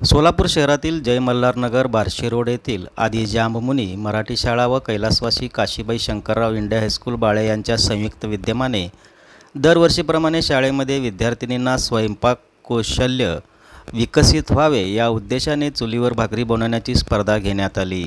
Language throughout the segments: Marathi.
सोलापूर शहरातील जय मल्हार नगर बार्शी रोड येथील आदी जांबमुनी मराठी शाळा व कैलासवासी काशीबाई शंकरराव इंडिया हायस्कूल बाळे यांच्या संयुक्त विद्यमाने दरवर्षीप्रमाणे शाळेमध्ये विद्यार्थिनींना स्वयंपाक कौशल्य विकसित व्हावे या उद्देशाने चुलीवर भाकरी बनवण्याची स्पर्धा घेण्यात आली।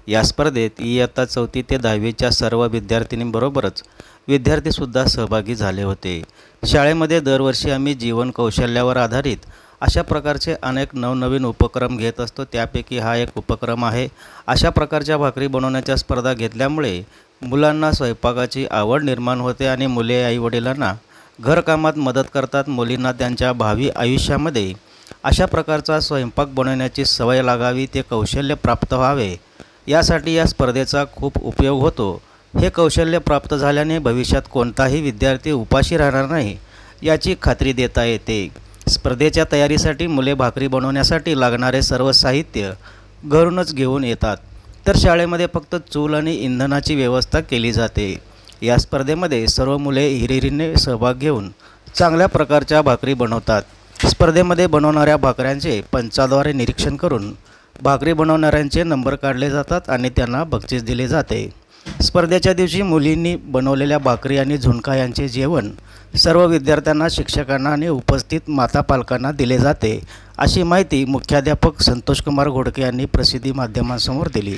या स्पर्धेत इयत्ता 4थी ते 10वीच्या सर्व विद्यार्थिनींबरोबरच विद्यार्थीसुद्धा सहभागी झाले होते। शाळेमध्ये दरवर्षी आम्ही जीवन कौशल्यावर आधारित अशा प्रकारचे अनेक नवनवीन उपक्रम घेत असतो। त्यापैकी हा एक उपक्रम आहे। अशा प्रकारच्या भाकरी बनवण्याच्या स्पर्धा घेतल्यामुळे मुलांना स्वयंपाकाची आवड निर्माण होते आणि मुले आईवडिलांना घरकामात मदत करतात। मुलींना त्यांच्या भावी आयुष्यामध्ये अशा प्रकारचा स्वयंपाक बनवण्याची सवय लागावी, ते कौशल्य प्राप्त व्हावे यासाठी या स्पर्धेचा खूप उपयोग होतो। हे कौशल्य प्राप्त झाल्याने भविष्यात कोणताही विद्यार्थी उपाशी राहणार नाही याची खात्री देता येते। स्पर्धेच्या तयारीसाठी मुले भाकरी बनवण्यासाठी लागणारे सर्व साहित्य घरूनच घेऊन येतात, तर शाळेमध्ये फक्त चूल आणि इंधनाची व्यवस्था केली जाते। या स्पर्धेमध्ये सर्व मुले हिरिरीने सहभाग घेऊन चांगल्या प्रकारच्या भाकरी बनवतात। स्पर्धेमध्ये बनवणाऱ्या भाकऱ्यांचे पंचाद्वारे निरीक्षण करून भाकरी बनवणाऱ्यांचे नंबर काढले जातात आणि त्यांना बक्षीस दिले जाते। स्पर्धेच्या दिवशी मुलींनी बनवलेल्या भाकरी आणि झुणका यांचे जेवण सर्व विद्यार्थ्यांना, शिक्षकांना आणि उपस्थित माता पालकांना दिले जाते, अशी माहिती मुख्याध्यापक संतोषकुमार घोडके यांनी प्रसिद्धी माध्यमांसमोर दिली।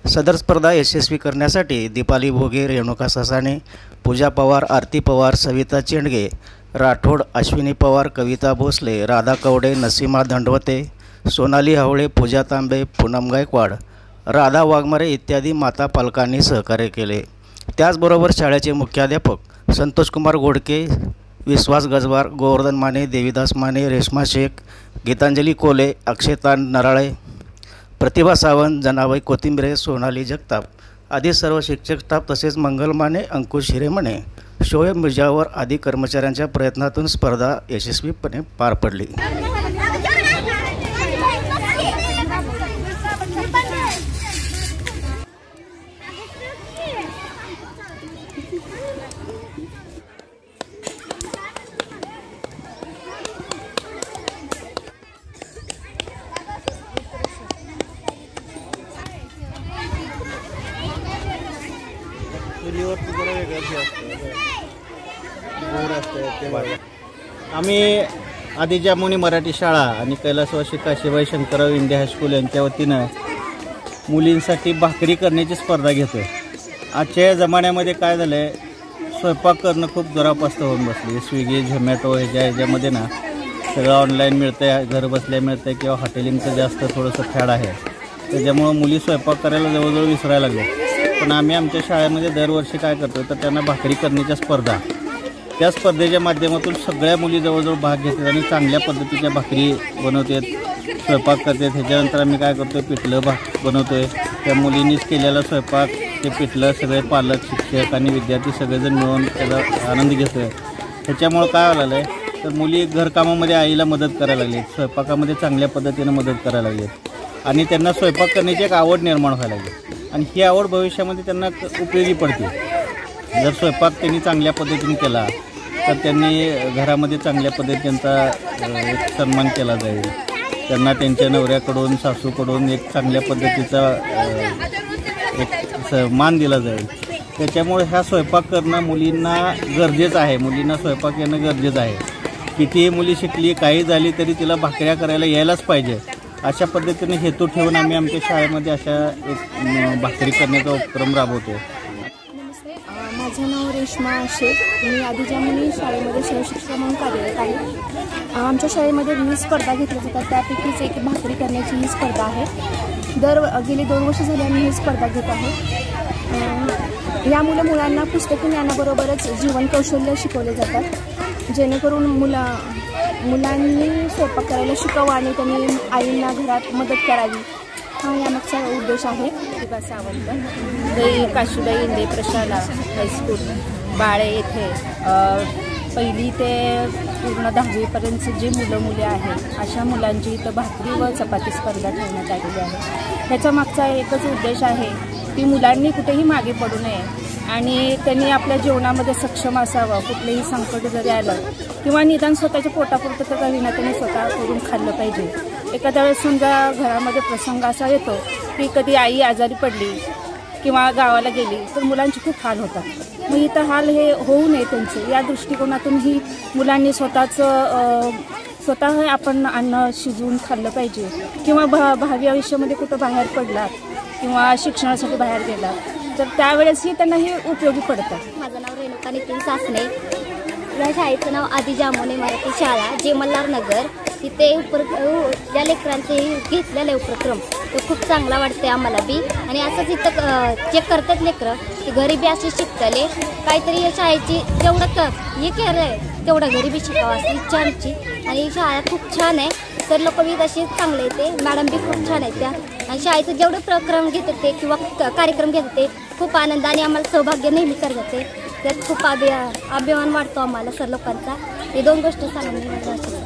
सदर स्पर्धा यशस्वी करण्यासाठी दीपाली भोगे, रेणुका ससाणे, पूजा पवार, आरती पवार, सविता चेंडगे, राठोड, अश्विनी पवार, कविता भोसले, राधा कवडे, नसीमा दंडवते, सोनाली हावळे, पूजा तांबे, पूनम गायकवाड, राधा वाघमारे इत्यादी माता पालकांनी सहकार्य केले। त्याचबरोबर शाळेचे मुख्याध्यापक संतोषकुमार घोडके, विश्वास गजवार, गोवर्धन माने, देवीदास माने, रेश्मा शेख, गीतांजली कोले, अक्षता नराळे, प्रतिभा सावंत, जनाबाई कोथिंबिरे, सोनाली जगताप आदी सर्व शिक्षक स्टाफ तसेच मंगल माने, अंकुश हिरेमणे, शोएब मिर्जावर आदी कर्मचाऱ्यांच्या प्रयत्नातून स्पर्धा यशस्वीपणे पार पडली। आम्ही आदी जांबमुनी मराठी शाळा आणि कैलासवासी काशीबाई शंकरराव इंडिया हायस्कूल यांच्या वतीनं मुलींसाठी भाकरी करण्याची स्पर्धा घेतोय। आजच्या या जमान्यामध्ये काय झालं आहे, स्वयंपाक करणं खूप दुरापास्त होऊन बसली। स्विगी, झोमॅटो ह्याच्यामध्ये ना सगळं ऑनलाईन मिळतं आहे, घर बसल्या मिळतं आहे, किंवा हॉटेलिंगचं जास्त थोडंसं फॅड आहे। त्याच्यामुळं मुली स्वयंपाक करायला जवळजवळ विसरायला लागल्या। पण आम्ही आमच्या शाळेमध्ये दरवर्षी काय करतो तर त्यांना भाकरी करण्याच्या स्पर्धा, त्या स्पर्धेच्या माध्यमातून सगळ्या मुली जवळजवळ भाग घेतात आणि चांगल्या पद्धतीच्या भाकरी बनवतात, स्वयंपाक करतात। ह्याच्यानंतर आम्ही काय करतो, पिठलं बनवतो आहे। त्या मुलींनीच केलेला स्वयंपाक, ते पिठलं सगळे पालक, शिक्षक आणि विद्यार्थी सगळेजण मिळून त्याचा आनंद घेतो आहे। ह्याच्यामुळं काय झालं आहे तर मुली घरकामामध्ये आईला मदत करायला लागली, स्वयंपाकामध्ये चांगल्या पद्धतीनं मदत करायला लागली आणि त्यांना स्वयंपाक करण्याची एक आवड निर्माण व्हायला लागली आणि ही आवड भविष्यामध्ये त्यांना उपयोगी पडते। जर स्वयंपाक त्यांनी चांगल्या पद्धतीने केला तर त्यांनी घरामध्ये चांगल्या पद्धतीने त्यांचा एक सन्मान केला जाईल, त्यांना त्यांच्या नवऱ्याकडून, सासूकडून एक चांगल्या पद्धतीचा एक मान दिला जाईल। त्याच्यामुळे हा स्वयंपाक करणं मुलींना गरजेचं आहे, मुलींना स्वयंपाक येणं गरजेचं आहे। कितीही मुली शिकली, काही झाली तरी तिला भाकऱ्या करायला यायलाच पाहिजे, अशा पद्धतीने हेतू ठेवून आम्ही आमच्या शाळेमध्ये अशा एक भाकरी करण्याचा उपक्रम राबवतो। नमस्ते, माझं नाव रेश्मा शेख, मी आदी जांबमुनी शाळेमध्ये सहशिक्षिका म्हणून कार्यरत आहे। आमच्या शाळेमध्ये विविध स्पर्धा घेतल्या जातात, त्यापैकीच एक भाकरी करण्याची ही स्पर्धा आहे। गेली 2 वर्ष झाली आम्ही ही स्पर्धा घेत आहोत। यामुळे मुलांना पुस्तकी ज्ञानाबरोबरच जीवन कौशल्य शिकवले जातात, जेणेकरून मुलांनी स्वयंपाक करायला शिकावं आणि त्यांनी आईंना घरात मदत करावी, हा यामागचा उद्देश आहे। प्रतिभा सावंत, जय काशीबाई इंडे प्रशाला हायस्कूल बाळे येथे 1ली ते पूर्ण 10वीपर्यंतचे जे मुले आहेत अशा मुलांची इथं भाकरी व चपाती स्पर्धा ठेवण्यात आलेली आहे। त्याच्या मागचा एकच उद्देश आहे की मुलांनी कुठेही मागे पडू नये आणि त्यांनी आपल्या जीवनामध्ये सक्षम असावं. कुठलेही संकट जरी आलं किंवा निदान स्वतःच्या पोटापुरतं तर का विना त्यांनी स्वतः करून खाल्लं पाहिजे. एखाद्या वेळेस समजा घरामध्ये प्रसंग असा येतो की कधी आई आजारी पडली किंवा गावाला गेली तर मुलांचे खूप हाल होतात. मग इथं हाल हे होऊ नये त्यांचे या दृष्टिकोनातून ही मुलांनी स्वतः आपण अन्न शिजवून खाल्लं पाहिजे किंवा भावी आयुष्यामध्ये कुठं बाहेर पडलात किंवा शिक्षणासाठी बाहेर गेलात तर त्यावेळेसही त्यांना हे उपयोगी पडतं. माझं नाव रेणुका नितीन सासने. या शाळेचं नाव आदी जामुने मराठी शाळा जे मल्हारनगर. तिथे ज्या लेकरांचे घेतलेला उपक्रम तो खूप चांगला वाटते आम्हाला बी. आणि असंच इथं जे करतात लेकरं ते घरी बी असे शिकतले काहीतरी या शाळेची जेवढं हे केलं आहे तेवढं घरी बी शिकावं अशी इच्छा आमची. आणि शाळा खूप छान आहे. सर लोक बी तसे चांगले येते. मॅडम बी खूप छान आहेत त्या. आणि शाळेचं जेवढे उपक्रम घेतात ते किंवा कार्यक्रम घेतात ते खूप आनंदाने आम्हाला सौभाग्य नेहमी करतात. त्यात खूप अभिमान वाटतो आम्हाला सर लोकांचा. हे दोन गोष्टी सांगा.